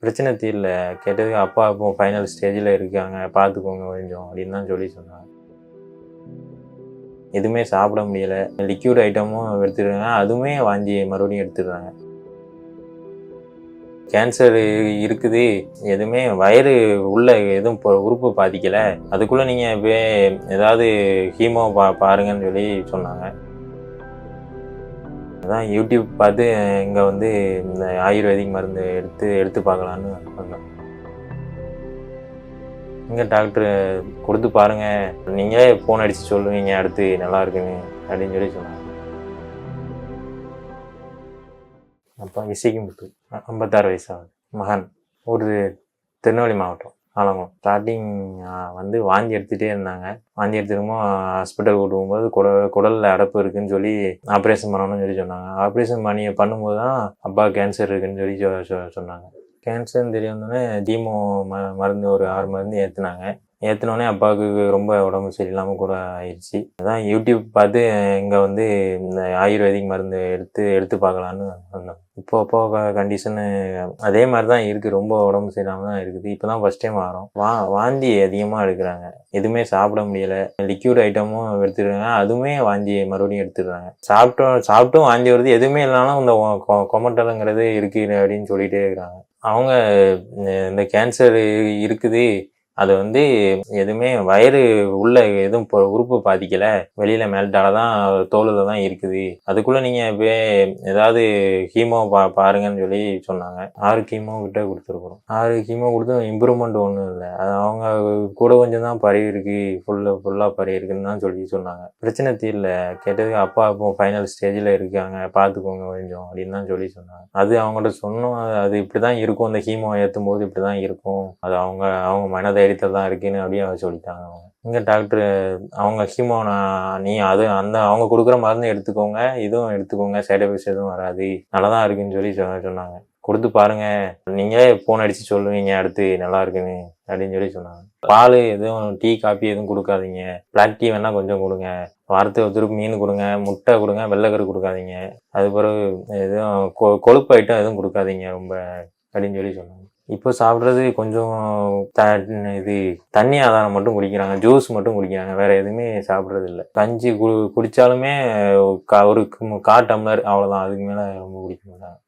பிரச்சனை தீரல. கேட்டதுக்கு அப்பா இப்போ ஃபைனல் ஸ்டேஜில இருக்காங்க. பார்த்துக்கோங்க கொஞ்சம் அப்படின்னு தான் சொல்லி சொன்னாங்க. எதுவுமே சாப்பிட முடியல. லிக்விட் ஐட்டமும் எடுத்துடுறாங்க. அதுவுமே வாந்தி மறுபடியும் எடுத்துடுறாங்க. கேன்சர் இருக்குது. எதுவுமே வயிறு உள்ள எதுவும் உறுப்பு பாதிக்கல. அதுக்குள்ள நீங்க ஏதாவது ஹீமோ பாருங்கன்னு சொல்லி சொன்னாங்க. அதான் யூடியூப் பார்த்து இங்க வந்து இந்த ஆயுர்வேதிக் மருந்து எடுத்து பார்க்கலான்னு வந்தோம். இங்க டாக்டர் கொடுத்து பாருங்க. நீங்களே ஃபோன் அடிச்சு சொல்லுவீங்க அடுத்து நல்லா இருக்குன்னு அப்படின்னு சொல்லி சொன்னாங்க. அப்பா இசைக்குமுத்து 56 வயசு ஆகுது. மகன். ஊர் திருநெல்வேலி மாவட்டம் ஆலங்குளம். ஸ்டார்டிங் வந்து வாந்தி எடுத்துகிட்டே இருந்தாங்க. வாந்தி எடுத்துருக்கும்போது ஹாஸ்பிட்டல் கூட்டு போகும்போது குடலில் அடைப்பு இருக்குன்னு சொல்லி ஆப்ரேஷன் பண்ணணும்னு சொல்லி சொன்னாங்க. ஆப்ரேஷன் பண்ணும்போது தான் அப்பா கேன்சர் இருக்குன்னு சொல்லி சொன்னாங்க. கேன்சர்னு தெரிய வந்தோடனே கீமோ மருந்து ஒரு 6 மருந்து ஏற்றினோடனே அப்பாவுக்கு ரொம்ப உடம்பு சரியில்லாமல் கூட ஆயிடுச்சு. அதான் யூடியூப் பார்த்து இங்கே வந்து இந்த ஆயுர்வேதிக் மருந்து எடுத்து பார்க்கலான்னு வந்தோம். இப்போ கண்டிஷனு அதே மாதிரி தான் இருக்குது. ரொம்ப உடம்பு சரியில்லாமல் தான் இருக்குது. இப்போ தான் ஃபஸ்ட் டைம் வரோம். வாந்தி அதிகமாக எடுக்கிறாங்க. எதுவுமே சாப்பிட முடியலை. லிக்விட் ஐட்டமும் எடுத்துடுறாங்க. அதுவுமே வாந்தி மறுபடியும் எடுத்துடுறாங்க. சாப்பிட்டும் வாந்தி வருது. எதுவுமே இல்லைனாலும் இந்த கொமட்டலுங்கிறது இருக்குது அப்படின்னு சொல்லிகிட்டே இருக்கிறாங்க. அவங்க இந்த கேன்சர் இருக்குது. அது வந்து எதுவுமே வயிறு உள்ள எதுவும் உறுப்பு பாதிக்கல. வெளியில மேல்டால தான் தோலுல தான் இருக்குது. அதுக்குள்ள நீங்க ஏதாவது ஹீமோ பாருங்கன்னு சொல்லி சொன்னாங்க. 6 கீமோ கிட்ட கொடுத்துருக்குறோம். 6 கீமோ கொடுத்து இம்ப்ரூவ்மெண்ட் ஒன்றும் இல்லை. அது அவங்க கூட கொஞ்சம் தான் பரவி இருக்கு. ஃபுல்லா பரவி இருக்குன்னு தான் சொல்லி சொன்னாங்க. பிரச்சனை தீரல. கேட்டதுக்கு அப்பா இப்போ ஃபைனல் ஸ்டேஜில் இருக்காங்க. பார்த்துக்கோங்க கொஞ்சம் அப்படின்னு தான் சொல்லி சொன்னாங்க. அது அவங்கள்ட்ட சொன்னோம். அது இப்படிதான் இருக்கும். அந்த ஹீமோ ஏற்றும் போது இப்படிதான் இருக்கும். அது அவங்க மனதை தான் இருக்குன்னு அப்படியே சொல்லிட்டாங்க. இங்க டாக்டர் அவங்க ஹீமோ அவங்க கொடுக்குற மருந்து எடுத்துக்கோங்க, இதுவும் எடுத்துக்கோங்க, சைடு எஃபெக்ட்ஸ் எதுவும் வராது, நல்லதான் இருக்குன்னு சொல்லி சொன்னாங்க. கொடுத்து பாருங்க. நீங்களே ஃபோன் அடிச்சு சொல்லுவீங்க அடுத்து நல்லா இருக்குன்னு அப்படின்னு சொல்லி சொன்னாங்க. பால் எதுவும் டீ காஃபி எதுவும் கொடுக்காதீங்க. பிளாக் டீ வேணா கொஞ்சம் கொடுங்க. வாரத்துக்கு ஒருத்தருக்கு மீன் கொடுங்க, முட்டை கொடுங்க, வெள்ளைக்கரு கொடுக்காதீங்க. அது பிறகு எதுவும் கொழுப்பு ஐட்டம் எதுவும் கொடுக்காதீங்க ரொம்ப அப்படின்னு சொல்லி சொன்னாங்க. இப்போ சாப்பிட்றது கொஞ்சம் தண்ணி ஆதாரம் மட்டும் குடிக்கிறாங்க. ஜூஸ் மட்டும் குடிக்கிறாங்க. வேற எதுவுமே சாப்பிட்றது இல்லை. கஞ்சி குடித்தாலுமே ஒரு 1/4 டம்ளர் அவ்வளோதான். அதுக்கு மேலே ரொம்ப குடிக்க மாட்டாங்க.